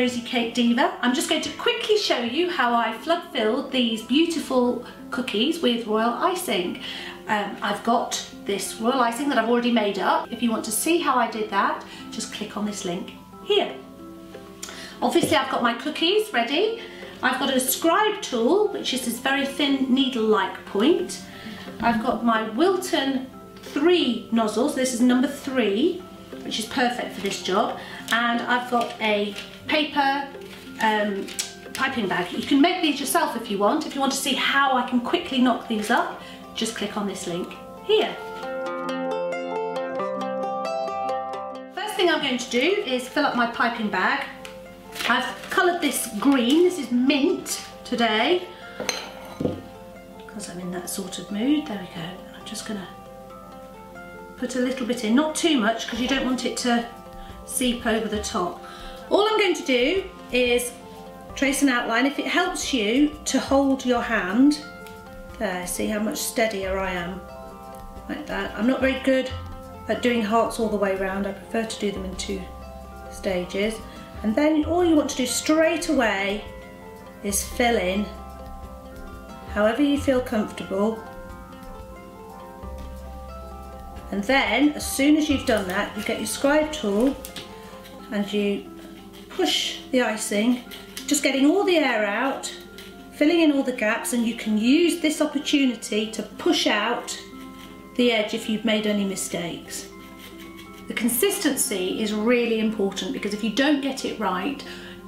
Rosy Cake Diva. I'm just going to quickly show you how I flood filled these beautiful cookies with royal icing. I've got this royal icing that I've already made up. If you want to see how I did that, just click on this link here. Obviously I've got my cookies ready. I've got a scribe tool, which is this very thin needle-like point. I've got my Wilton 3 nozzles. This is number 3, which is perfect for this job. And I've got a paper piping bag. You can make these yourself if you want. If you want to see how I can quickly knock these up, just click on this link here. First thing I'm going to do is fill up my piping bag. I've coloured this green. This is mint today because I'm in that sort of mood. There we go. And I'm just going to put a little bit in, not too much because you don't want it to seep over the top. All I'm going to do is trace an outline. If it helps you to hold your hand, there, see how much steadier I am, like that. I'm not very good at doing hearts all the way around. I prefer to do them in 2 stages. And then all you want to do straight away is fill in however you feel comfortable. And then as soon as you've done that, you get your scribe tool and you push the icing, just getting all the air out, filling in all the gaps, and you can use this opportunity to push out the edge if you've made any mistakes. The consistency is really important because if you don't get it right,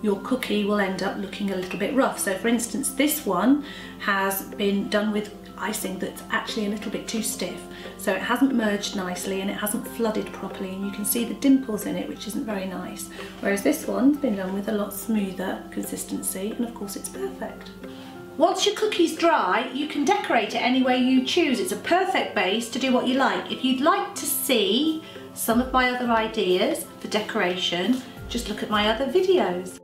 your cookie will end up looking a little bit rough. So for instance, this one has been done with icing that's actually a little bit too stiff. So it hasn't merged nicely and it hasn't flooded properly, and you can see the dimples in it, which isn't very nice. Whereas this one's been done with a lot smoother consistency, and of course it's perfect. Once your cookie's dry, you can decorate it any way you choose. It's a perfect base to do what you like. If you'd like to see some of my other ideas for decoration, just look at my other videos.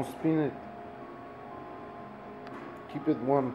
Don't spin it. Keep it warm.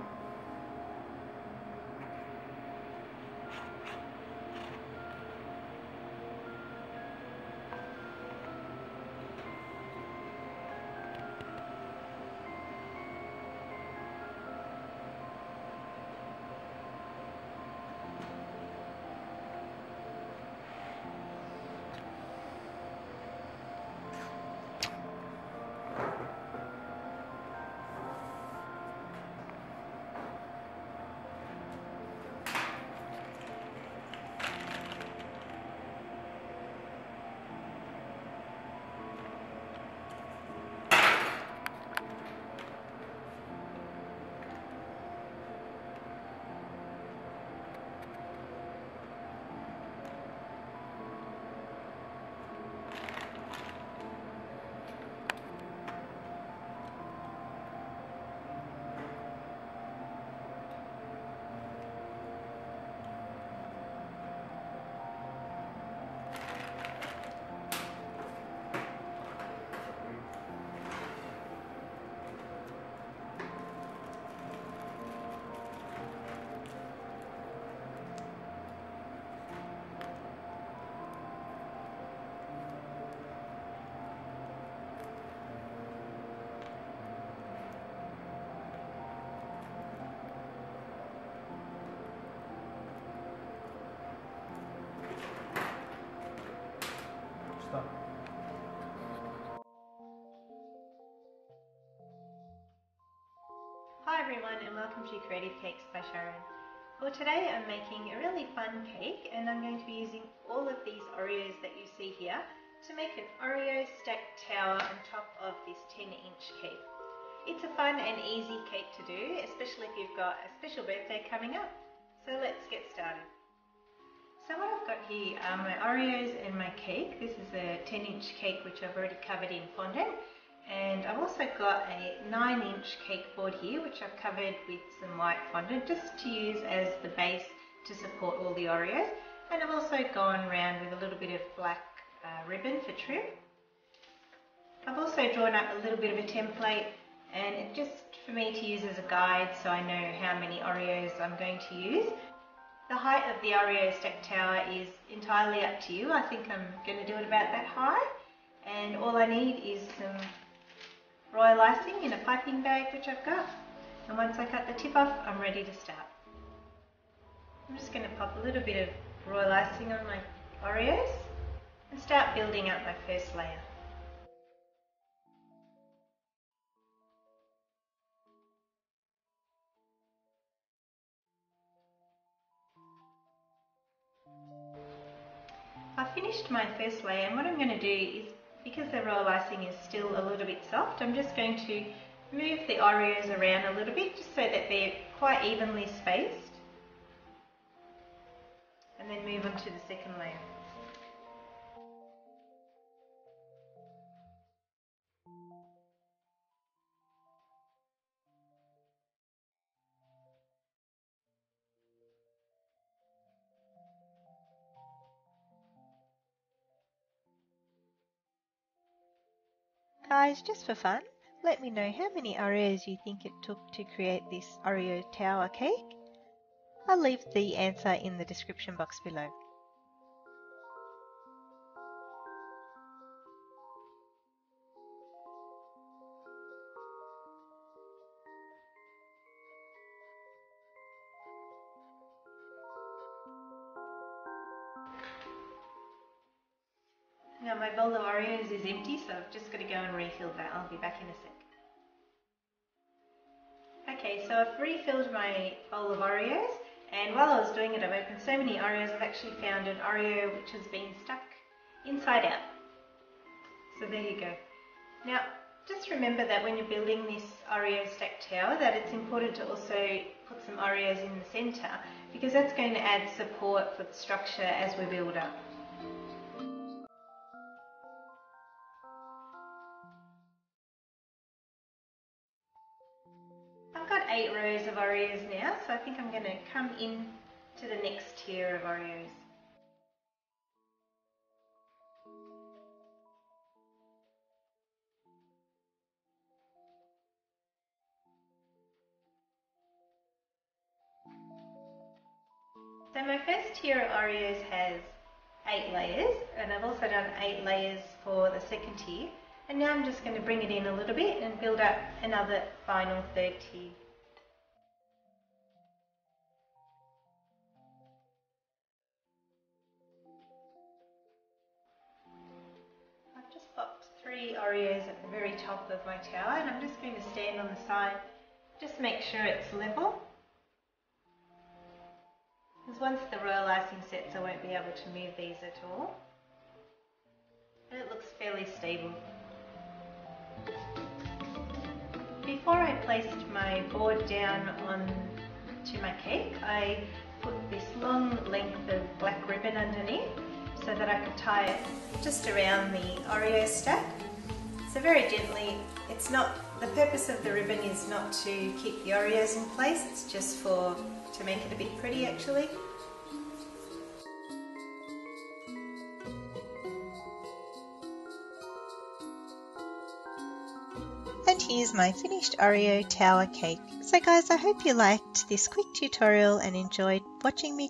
Hi everyone and welcome to Creative Cakes by Sharon. Well, today I'm making a really fun cake and I'm going to be using all of these Oreos that you see here to make an Oreo stacked tower on top of this 10-inch cake. It's a fun and easy cake to do, especially if you've got a special birthday coming up. So let's get started. So what I've got here are my Oreos and my cake. This is a 10-inch cake which I've already covered in fondant. And I've also got a 9-inch cake board here which I've covered with some white fondant just to use as the base to support all the Oreos. And I've also gone around with a little bit of black ribbon for trim. I've also drawn up a little bit of a template and it just for me to use as a guide so I know how many Oreos I'm going to use. The height of the Oreo stack tower is entirely up to you. I think I'm going to do it about that high. And all I need is some royal icing in a piping bag which I've got, and once I cut the tip off I'm ready to start. I'm just going to pop a little bit of royal icing on my Oreos and start building up my first layer. I've finished my first layer and what I'm going to do is, because the royal icing is still a little bit soft, I'm just going to move the Oreos around a little bit just so that they're quite evenly spaced, and then move on to the second layer. Guys, just for fun, let me know how many Oreos you think it took to create this Oreo tower cake. I'll leave the answer in the description box below. Now my bowl of Oreos is empty, so I've just got to go and refill that. I'll be back in a sec. Okay, so I've refilled my bowl of Oreos, and while I was doing it I've opened so many Oreos I've actually found an Oreo which has been stuck inside out. So there you go. Now just remember that when you're building this Oreo stack tower that it's important to also put some Oreos in the centre because that's going to add support for the structure as we build up. I've got 8 rows of Oreos now, so I think I'm going to come in to the next tier of Oreos. So my first tier of Oreos has 8 layers, and I've also done 8 layers for the second tier. And now I'm just going to bring it in a little bit and build up another final third tier. I've just popped 3 Oreos at the very top of my tower, and I'm just going to stand on the side, just make sure it's level. Because once the royal icing sets, I won't be able to move these at all. And it looks fairly stable. Before I placed my board down onto my cake, I put this long length of black ribbon underneath so that I could tie it just around the Oreo stack. So very gently. It's not, the purpose of the ribbon is not to keep the Oreos in place, it's just to make it a bit pretty actually. And here's my finished Oreo tower cake. So guys, I hope you liked this quick tutorial and enjoyed watching me